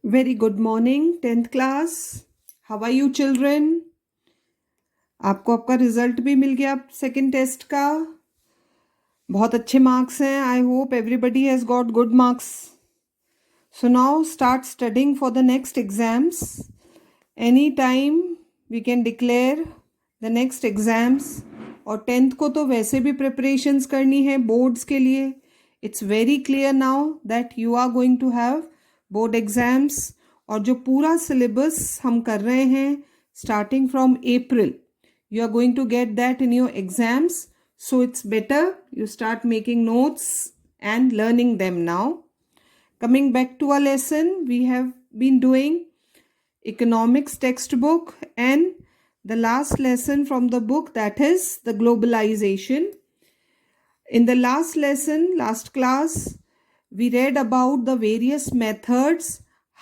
Very good morning, 10th class. How are you children? आपको आपका result भी मिल गया सेकंड टेस्ट का. बहुत अच्छे मार्क्स हैं. I hope everybody has got good marks. So now start studying for the next exams. Any time we can declare the next exams. और 10th को तो वैसे भी प्रिपरेशंस करनी है बोर्ड्स के लिए. It's very clear now that you are going to have board exams. और जो पूरा सिलेबस हम कर रहे हैं starting from April, you are going to get that in your exams, so it's better you start making notes and learning them now. Coming back to our lesson, we have been doing economics textbook and the last lesson from the book, that is the globalization. In the last lesson, last class, we read about the various methods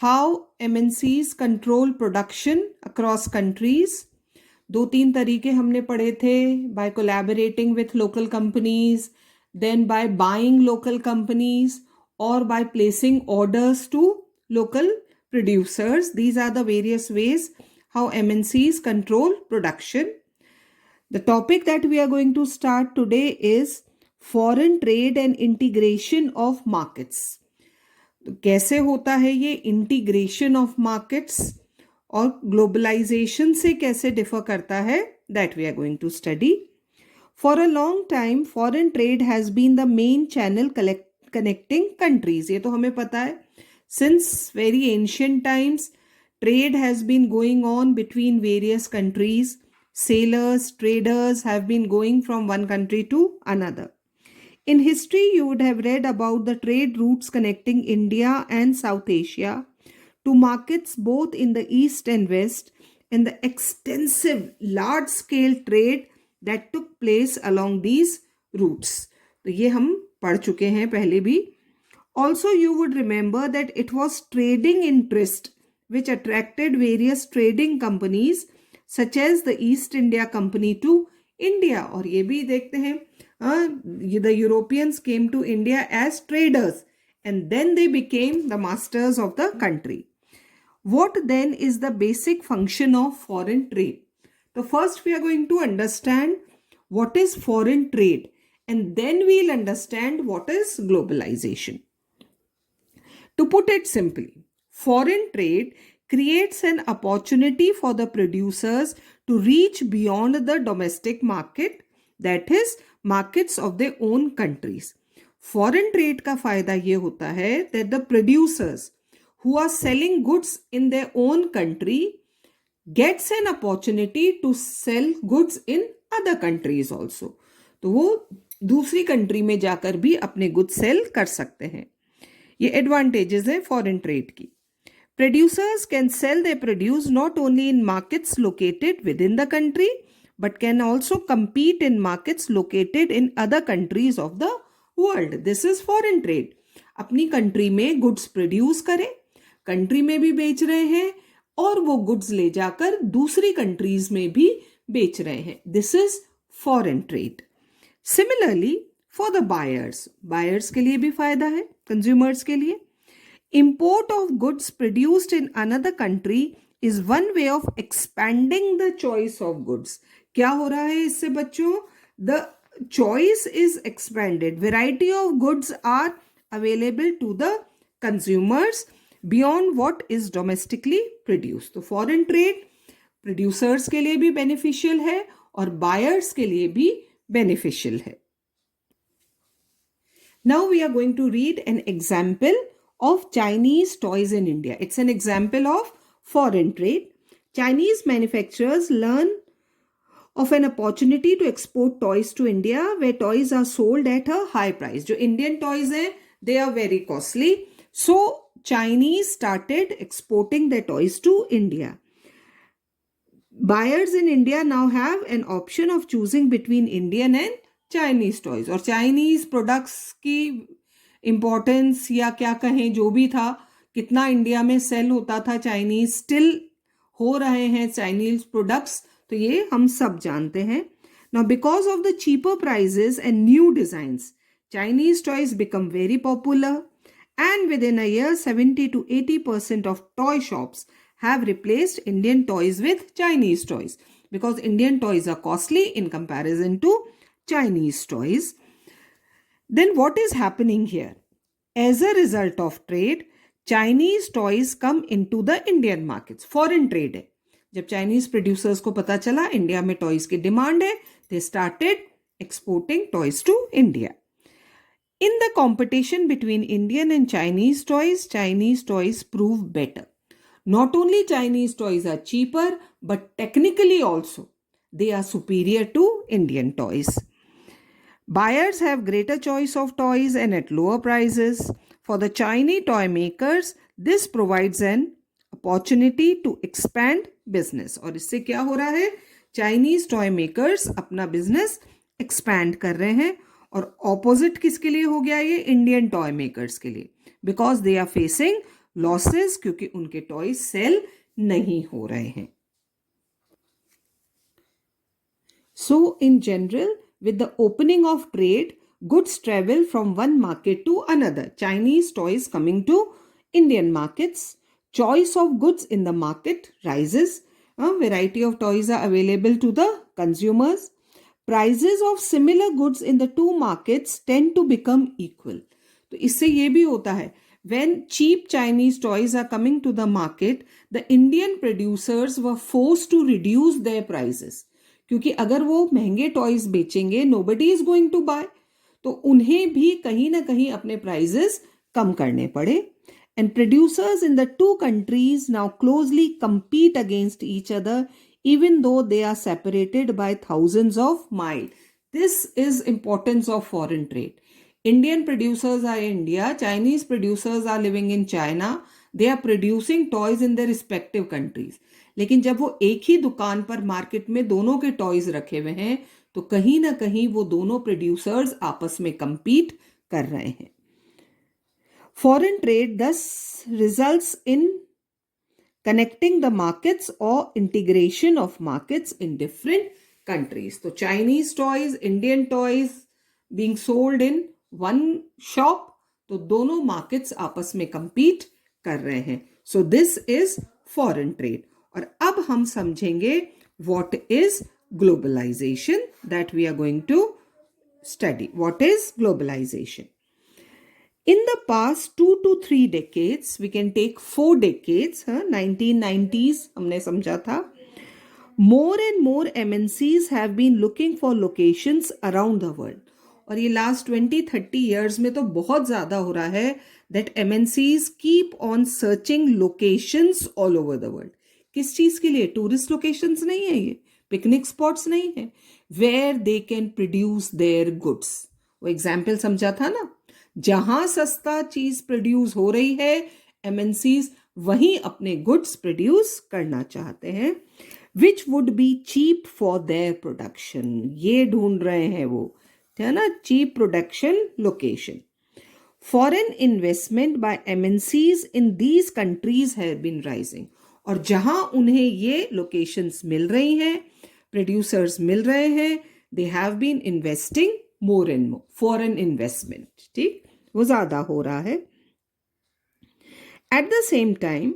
how MNCs control production across countries. 2-3 तरीके हमने पढ़े थे. By collaborating with local companies, then by buying local companies, और by placing orders to local producers. These are the various ways how MNCs control production. The topic that we are going to start today is foreign trade and integration of markets. तो कैसे होता है ये integration of markets और globalisation से कैसे differ करता है, that we are going to study. For a long time foreign trade has been the main channel connecting countries. ये तो हमें पता है. Since very ancient times trade has been going on between various countries. Sellers, traders have been going from one country to another. In history, you would have read about the trade routes connecting India and South Asia to markets both in the East and West, and the extensive large-scale trade that took place along these routes. तो ये हम पढ़ चुके हैं पहले भी. Also, you would remember that it was trading interest which attracted various trading companies such as the East India Company to India. और ये भी देखते हैं, the Europeans came to India as traders and then they became the masters of the country. What then is the basic function of foreign trade? So first we are going to understand what is foreign trade, and then we'll understand what is globalization. To put it simply, foreign trade creates an opportunity for the producers to reach beyond the domestic market, that is markets of their own countries. Foreign trade का फायदा ये होता है that the producers who are selling goods in their own country gets an opportunity to sell goods in other countries also. तो वो दूसरी country में जाकर भी अपने गुड्स सेल कर सकते हैं. ये एडवांटेजेस है फॉरेन ट्रेड की. Producers can sell their produce not only in markets located within the country but can also compete in markets located in other countries of the world. This is foreign trade. अपनी country में goods produce करें, country में भी बेच रहे हैं, और वो गुड्स ले जाकर दूसरी कंट्रीज में भी बेच रहे हैं. This is foreign trade. Similarly for the buyers, buyers के लिए भी फायदा है, कंज्यूमर्स के लिए. Import of goods produced in another country is one way of expanding the choice of goods. क्या हो रहा है इससे बच्चों? The choice is expanded. Variety of goods are available to the consumers beyond what is domestically produced. तो foreign trade producers के लिए भी beneficial है और buyers के लिए भी beneficial है. Now we are going to read an example of Chinese toys in India. It's an example of foreign trade. Chinese manufacturers learn of an opportunity to export toys to India, where toys are sold at a high price. जो Indian toys हैं, they are very costly. So Chinese started exporting their toys to India. Buyers in India now have an option of choosing between Indian and Chinese toys. और Chinese products की importance या क्या कहें, जो भी था, कितना इंडिया में सेल होता था चाइनीज, स्टिल हो रहे हैं चाइनीज प्रोडक्ट्स, तो ये हम सब जानते हैं. Now because of the cheaper prices and new designs, Chinese toys become very popular And within a year, 70 to 80% of toy shops have replaced Indian toys with Chinese toys because Indian toys are costly in comparison to Chinese toys. Then what is happening here? As a result of trade, Chinese toys come into the Indian markets. Foreign trade है. जब Chinese producers को पता चला India में toys की demand है, they started exporting toys to India. In the competition between Indian and Chinese toys prove better. Not only Chinese toys are cheaper, but technically also they are superior to Indian toys. Buyers have greater choice of toys and at lower prices. For the Chinese toy makers, this provides an opportunity to expand business. और इससे क्या हो रहा है? Chinese toy makers अपना business expand कर रहे हैं और opposite किसके लिए हो गया ये? Indian toy makers के लिए. Because they are facing losses क्योंकि उनके toys sell नहीं हो रहे हैं. So in general, with the opening of trade, goods travel from one market to another. Chinese toys coming to Indian markets. Choice of goods in the market rises. A variety of toys are available to the consumers. Prices of similar goods in the two markets tend to become equal. तो इससे ये भी होता है, when cheap Chinese toys are coming to the market, the Indian producers were forced to reduce their prices. क्योंकि अगर वो महंगे टॉयज बेचेंगे, nobody is going to buy, तो उन्हें भी कहीं ना कहीं अपने प्राइजेस कम करने पड़े. And producers in the two countries now closely compete against each other, even though they are separated by thousands of miles. This is importance of foreign trade. Indian producers are in India, Chinese producers are living in China. They are producing toys in their respective countries. लेकिन जब वो एक ही दुकान पर market में दोनों के toys रखे हुए हैं, तो कहीं ना कहीं वो दोनों प्रोड्यूसर्स आपस में compete कर रहे हैं. Foreign trade thus results in connecting the markets or integration of markets in different countries. So Chinese toys, Indian toys being sold in one shop, तो दोनों markets आपस में compete कर रहे हैं. So this is foreign trade. और अब हम समझेंगे what is globalization that we are going to study. What is globalization? In the past 2 to 3 decades, we can take 4 decades, 1990s हमने समझा था, more and more MNCs have been looking for locations around the world. और ये last 20-30 years में तो बहुत ज़्यादा हो रहा है that MNCs keep on searching locations all over the world. किस चीज़ के लिए? टूरिस्ट लोकेशंस नहीं है ये, पिकनिक स्पॉट्स नहीं है, where they can produce their goods. वो एग्जाम्पल समझा था ना, जहां सस्ता चीज प्रोड्यूस हो रही है, एमएनसीज वहीं अपने गुड्स प्रोड्यूस करना चाहते हैं, which would be cheap for their production. ये ढूंढ रहे हैं वो, है ना, cheap production location. Foreign investment by MNCs in these countries have been rising. और जहां उन्हें ये लोकेशंस मिल रही हैं, प्रोड्यूसर्स मिल रहे हैं, they have been investing more and more. Foreign investment, ठीक, वो ज्यादा हो रहा है. At the same time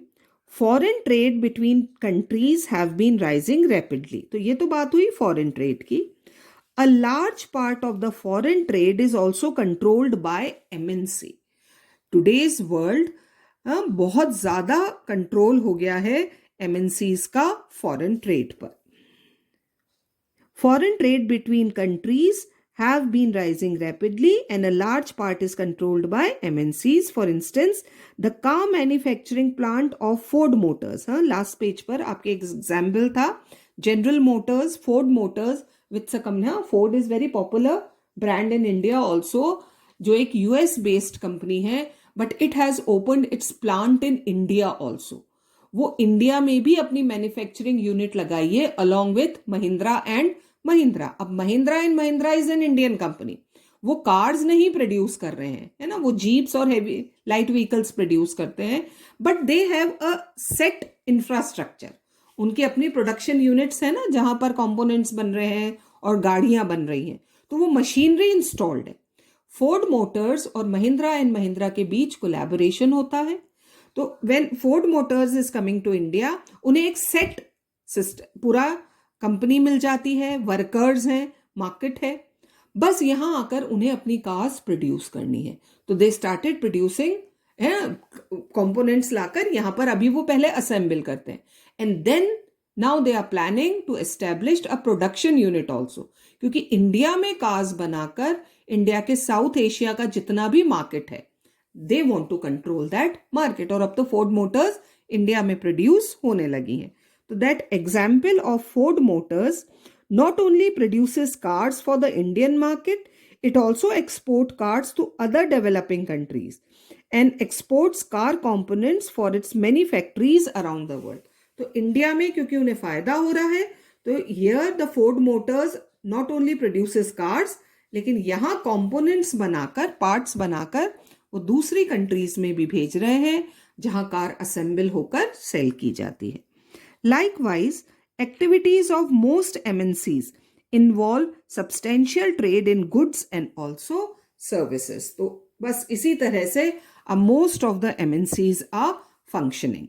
foreign trade between countries have been rising rapidly. तो ये तो बात हुई फॉरेन ट्रेड की. A large part of the foreign trade is also controlled by MNC. Today's world बहुत ज्यादा कंट्रोल हो गया है एमएनसीज का फॉरेन ट्रेड पर. Foreign trade between countries have been rising rapidly and a large part is controlled by MNCs. For instance, the car manufacturing plant of Ford Motors, last page पर आपके example था General Motors, Ford Motors, with some company, Ford is very popular brand in India also, जो एक US based company है, but it has opened its plant in India also. वो India में भी अपनी मैन्युफैक्चरिंग यूनिट लगाई है along with Mahindra and Mahindra. अब Mahindra and Mahindra is an Indian company. वो कार्स नहीं प्रोड्यूस कर रहे हैं, है ना, वो जीप्स और हेवी लाइट व्हीकल्स प्रोड्यूस करते हैं, but they have a set infrastructure. उनकी अपनी प्रोडक्शन यूनिट्स है ना, जहां पर कंपोनेंट्स बन रहे हैं और गाड़ियां बन रही हैं, तो वो मशीनरी इंस्टॉल्ड है. फोर्ड मोटर्स और महिंद्रा एंड महिंद्रा के बीच कोलैबोरेशन होता है। तो when Ford Motors is coming to India, उन्हें एक सेट सिस्टम, पूरा कंपनी मिल जाती है, वर्कर्स हैं, मार्केट है, बस यहां आकर उन्हें अपनी कार्स प्रोड्यूस करनी है। तो दे स्टार्टेड प्रोड्यूसिंग कंपोनेंट्स लाकर यहां पर, अभी वो पहले असेंबल करते हैं, and then now they are planning to establish a production unit also, क्योंकि इंडिया में कार्स बनाकर इंडिया के साउथ एशिया का जितना भी मार्केट है, they want to control that market. और अब तो फोर्ड मोटर्स इंडिया में प्रोड्यूस होने लगी हैं। तो that example of Ford Motors not only produces cars for the Indian market, it also exports cars to other developing countries and exports car components for its many factories around the world. तो India में क्योंकि उन्हें फायदा हो रहा है, तो here the Ford Motors not only produces cars, लेकिन यहाँ components बनाकर, parts बनाकर वो दूसरी कंट्रीज में भी भेज रहे हैं जहां कार असेंबल होकर सेल की जाती है। Likewise, activities of most MNCs involve substantial trade in goods and also services. तो बस इसी तरह से most of the MNCs are functioning.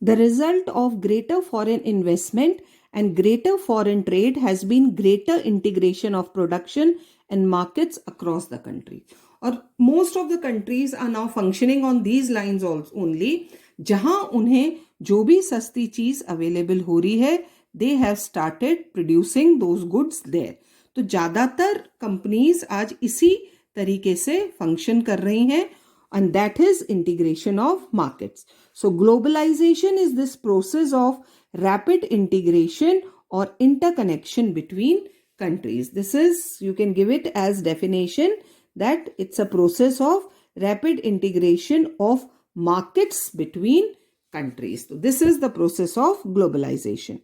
The result of greater foreign investment and greater foreign trade has been greater integration of production and markets across the country. और most of the countries are now functioning on these lines only, जहां उन्हें जो भी सस्ती चीज available हो रही है, they have started producing those goods there. तो ज्यादातर कंपनीज आज इसी तरीके से फंक्शन कर रही हैं, and that is integration of markets. So globalization is this process of rapid integration or interconnection between countries. This is, you can give it as definition, that it's a process of rapid integration of markets between countries. So this is the process of globalization.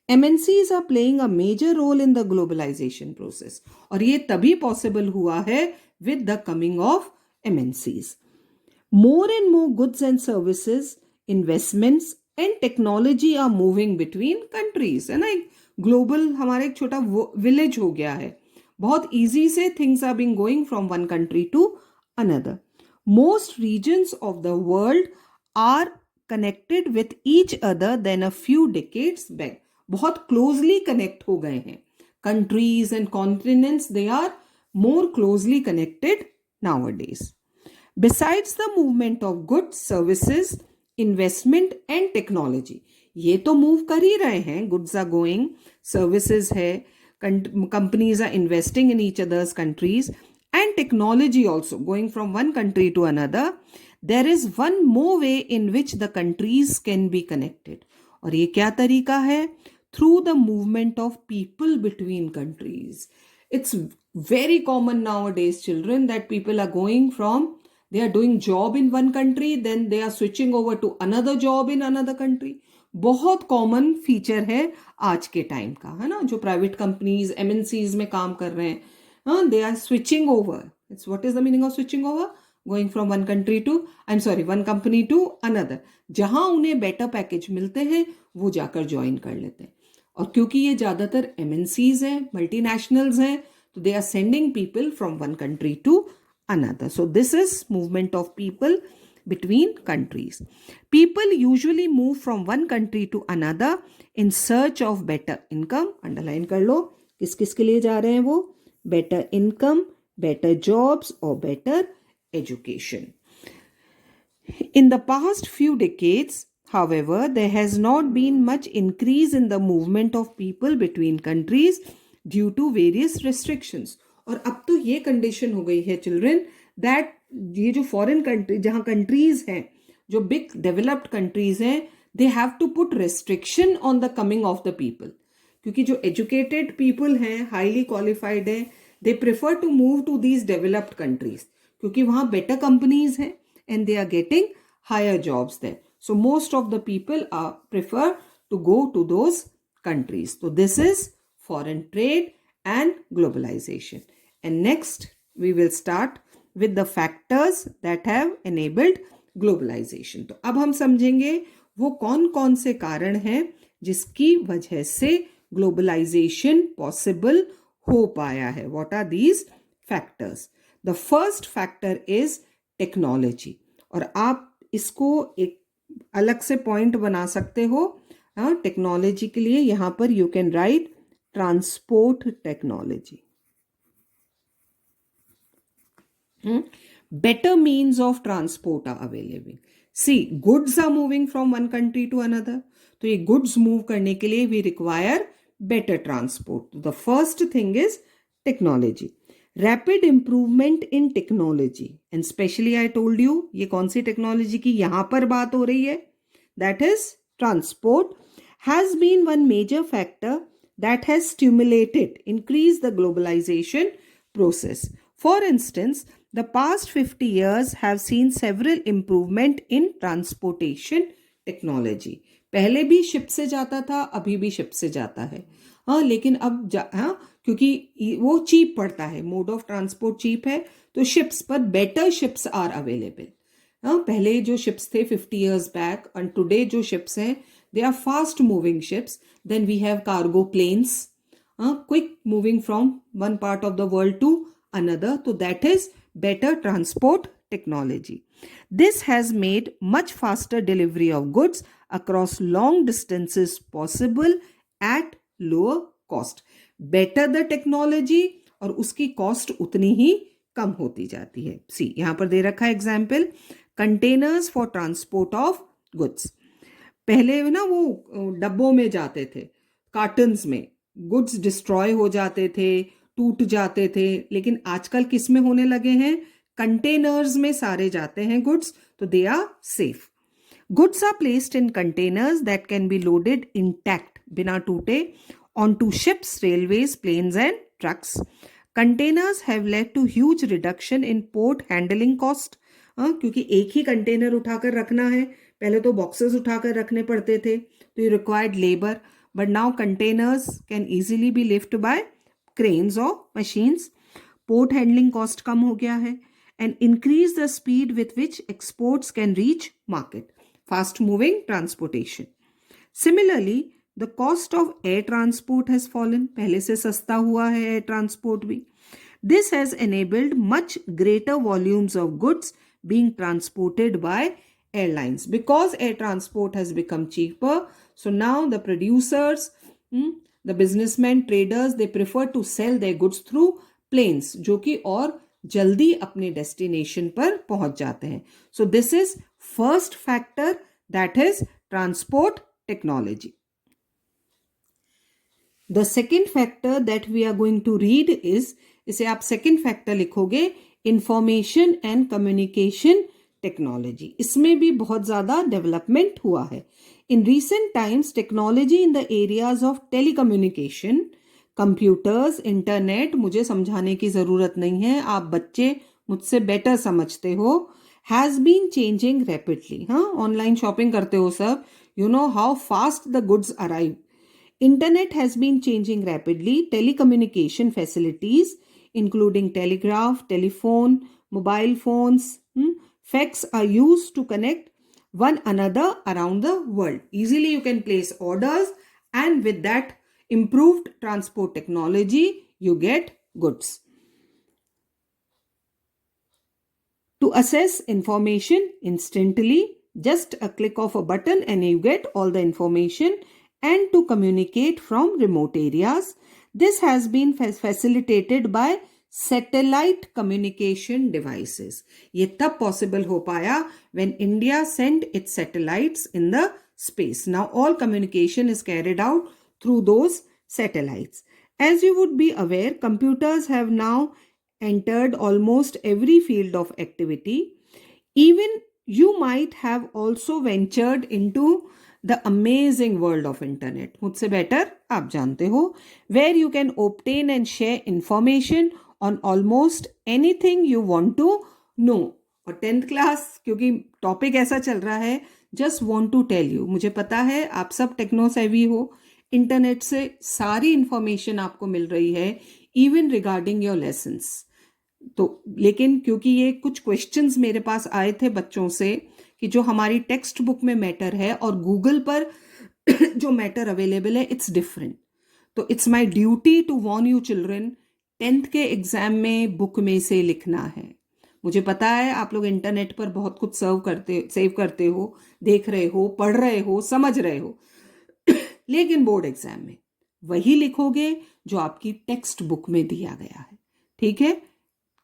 MNCs are playing a major role in the globalization process. और ये तभी possible हुआ है with the coming of MNCs. More and more goods and services, investments and technology are moving between countries. है ना, global हमारा एक छोटा विलेज हो गया है, बहुत इजी से things are being going from one country to another. Most regions of the world are connected with each other than a few decades back. बहुत क्लोजली कनेक्ट हो गए हैं. Countries and continents, they are more closely connected nowadays. Besides the movement of goods, services, investment and technology, ये तो move कर ही रहे हैं. Goods are going, services है, companies are investing in each other's countries, and technology also going from one country to another. There is one more way in which the countries can be connected. और ये क्या तरीका है? Through the movement of people between countries. It's very common nowadays, children, that people are going from, they are doing job in one country, then they are switching over to another job in another country. बहुत common feature है आज के time का, है ना, जो private companies MNCs में काम कर रहे हैं, they are switching over. It's what is the meaning of switching over? Going from one country to, one company to another. जहां उन्हें बेटर पैकेज मिलते हैं वो जाकर ज्वाइन कर लेते हैं. और क्योंकि ये ज्यादातर एमएनसीज हैं, मल्टीनेशनल्स हैं, तो they are sending people from one country to another. So this is movement of people between countries. People usually move from one country to another in search of better income. Underline कर लो, किस किस के लिए जा रहे हैं वो? Better income, better jobs or better education. In the past few decades, however, there has not been much increase in the movement of people between countries due to various restrictions. और अब तो ये कंडीशन हो गई है children, that ये जो foreign country, जहां कंट्रीज हैं, जो बिग डेवलप्ड कंट्रीज हैं, they have to put restriction on the coming of the people. क्योंकि जो एजुकेटेड पीपल हैं, हाईली क्वालिफाइड हैं, they prefer to move to these developed countries, क्योंकि वहां बेटर कंपनीज हैं and they are getting higher jobs there. So most of the people are prefer to go to those countries. तो this is foreign trade and globalization. And next we will start with the factors that have enabled globalization. तो अब हम समझेंगे वो कौन कौन से कारण हैं जिसकी वजह से ग्लोबलाइजेशन पॉसिबल हो पाया है. What are these factors? The first factor is technology. और आप इसको एक अलग से पॉइंट बना सकते हो टेक्नोलॉजी के लिए. यहां पर you can write transport technology. Better means of transport are available. See, goods are moving from one country to another. तो ये goods move करने के लिए we require better transport. The first thing is technology. Rapid improvement in technology. And especially I told you, ये कौन सी technology की यहाँ पर बात हो रही है? That is transport has been one major factor that has stimulated, increased the globalization process. For instance, the past 50 years have seen several improvement in transportation technology. पहले भी शिप से जाता था, अभी भी शिप से जाता है. लेकिन अब क्योंकि वो चीप पड़ता है, मोड ऑफ ट्रांसपोर्ट चीप है, तो शिप्स पर बेटर शिप्स आर अवेलेबल. पहले जो शिप्स थे 50 years बैक एंड टुडे जो शिप्स हैं they are fast moving ships. Then we have cargo planes, quick moving from one part of the world to another. So that is better transport technology. This has made much faster delivery of goods across long distances possible at lower cost. Better the technology और उसकी cost उतनी ही कम होती जाती है. सी यहाँ पर दे रखा है example, containers for transport of goods. पहले ना वो डब्बों में जाते थे, कार्टन्स में गुड्स डिस्ट्रॉय हो जाते थे, टूट जाते थे. लेकिन आजकल किस में होने लगे हैं? कंटेनर्स में सारे जाते हैं गुड्स, तो they are safe. Goods are placed in containers that can be loaded intact, बिना टूटे, on to ships, railways, planes and trucks. Containers have led to huge reduction in port handling cost. क्योंकि एक ही container उठाकर रखना है, पहले तो boxes उठाकर रखने पड़ते थे, तो you required labour. But now containers can easily be lift by cranes or machines. Port handling cost कम हो गया है and increase the speed with which exports can reach market. Fast moving transportation. Similarly, the cost of air transport has fallen. पहले से सस्ता हुआ है air transport भी. This has enabled much greater volumes of goods being transported by airlines. Because air transport has become cheaper, so now the producers, the businessmen, traders, they prefer to sell their goods through planes, जो कि और जल्दी अपने destination पर पहुंच जाते हैं. So this is first factor, that is transport technology. The second factor that we are going to read is, इसे आप second factor लिखोगे, information and communication technology. इसमें भी बहुत ज़्यादा development हुआ है. In recent times, technology in the areas of telecommunication, computers, internet, मुझे समझाने की ज़रूरत नहीं है, आप बच्चे मुझसे बेटर समझते हो, has been changing rapidly. Online shopping करते हो सब, you know how fast the goods arrive. Internet has been changing rapidly. Telecommunication facilities, including telegraph, telephone, mobile phones, fax are used to connect one another around the world. Easily you can place orders, and with that improved transport technology, you get goods. To access information instantly, just a click of a button and you get all the information, and to communicate from remote areas. This has been facilitated by satellite communication devices. ये तब possible हो पाया when India sent its satellites in the space. Now all communication is carried out through those satellites. As you would be aware, computers have now entered almost every field of activity. Even you might have also ventured into the amazing world of internet. मुझसे better आप जानते हो, where you can obtain and share information on almost anything you want to know. और 10th class क्योंकि topic ऐसा चल रहा है, just want to tell you, मुझे पता है आप सब टेक्नो सेवी हो, इंटरनेट से सारी इंफॉर्मेशन आपको मिल रही है, इवन रिगार्डिंग योर लेसन्स. तो लेकिन क्योंकि ये कुछ क्वेश्चंस मेरे पास आए थे बच्चों से कि जो हमारी टेक्स्ट बुक में मैटर है और गूगल पर जो मैटर अवेलेबल है, इट्स डिफरेंट. तो it's my duty to warn you children 10th के एग्जाम में बुक में से लिखना है। मुझे पता है आप लोग इंटरनेट पर बहुत कुछ सेव करते हो, देख रहे हो, पढ़ रहे हो, समझ रहे हो, लेकिन बोर्ड एग्जाम में वही लिखोगे जो आपकी टेक्स्ट बुक में दिया गया है। ठीक है,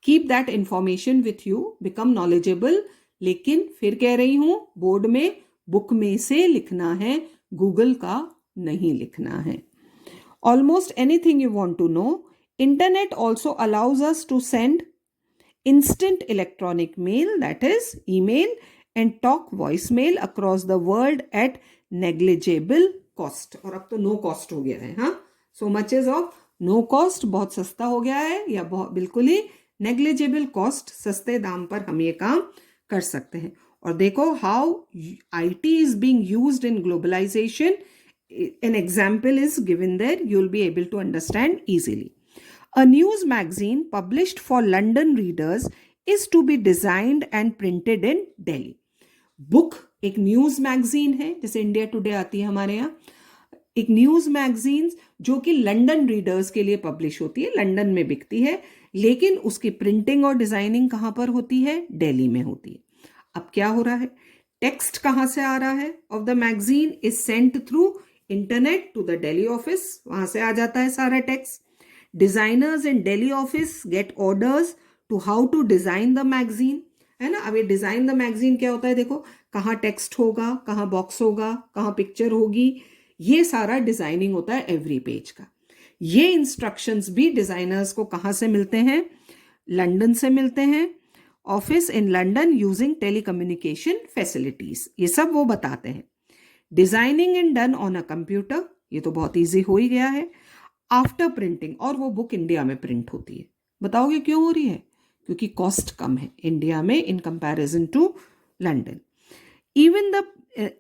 keep that information with you, become knowledgeable. लेकिन फिर कह रही हूं, बोर्ड में बुक में से लिखना है, गूगल का नहीं लिखना है। Almost anything you want to know. Internet also allows us to send instant electronic mail, that is email, and talk voicemail across the world at negligible cost। और अब तो नो कॉस्ट हो गया है। हाँ, so much is of no cost, बहुत सस्ता हो गया है, या बहुत बिल्कुल ही नेग्लिजिबल कॉस्ट, सस्ते दाम पर हम ये काम कर सकते हैं। और देखो how IT is being used in globalization. An example is given there, you will be able to understand easily. A news magazine published for London readers is to be designed and printed in Delhi। Book एक news magazine है, जैसे India today आती है हमारे यहाँ, एक news magazine जो कि लंदन रीडर्स के लिए पब्लिश होती है, लंदन में बिकती है, लेकिन उसकी प्रिंटिंग और डिजाइनिंग कहाँ पर होती है? दिल्ली में होती है। अब क्या हो रहा है, टेक्स्ट कहाँ से आ रहा है of the magazine is sent through internet to the Delhi office, वहां से आ जाता है सारा text. Designers in Delhi office get orders to how to design the magazine, है ना। अब ये डिजाइन द मैगजीन क्या होता है, देखो कहाँ टेक्स्ट होगा, कहाँ बॉक्स होगा, कहाँ पिक्चर होगी, ये सारा डिजाइनिंग होता है एवरी पेज का। ये इंस्ट्रक्शंस भी डिजाइनर्स को कहाँ से मिलते हैं? लंदन से मिलते हैं। Office in London using telecommunication facilities, ये सब वो बताते हैं। Designing in done on a computer, ये तो बहुत ईजी हो ही गया है। आफ्टर प्रिंटिंग, और वो बुक इंडिया में प्रिंट होती है। बताओगे क्यों हो रही है? क्योंकि कॉस्ट कम है इंडिया में in comparison to London. Even the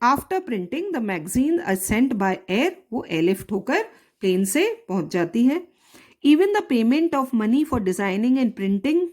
after printing the magazine are sent by air, वो एयरलिफ्ट होकर प्लेन से पहुंच जाती है। Even the payment of money for designing and printing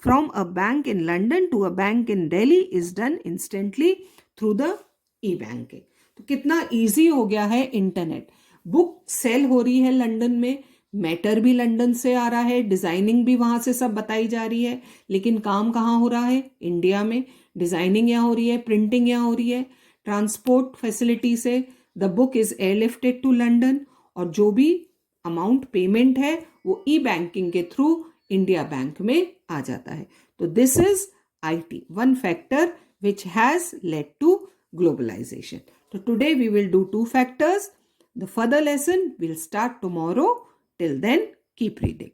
from a bank in London to a bank in Delhi is done instantly through the e banking. तो कितना easy हो गया है इंटरनेट। बुक सेल हो रही है लंदन में, मैटर भी लंदन से आ रहा है, डिजाइनिंग भी वहां से सब बताई जा रही है, लेकिन काम कहाँ हो रहा है? इंडिया में। डिजाइनिंग यहाँ हो रही है, प्रिंटिंग यहाँ हो रही है, ट्रांसपोर्ट फैसिलिटी से the book is airlifted to London, और जो भी अमाउंट पेमेंट है वो ई बैंकिंग के थ्रू इंडिया बैंक में आ जाता है। तो this is IT, one factor which has led to globalization. तो today we will do 2 factors. The further lesson will start tomorrow. Till then, keep reading.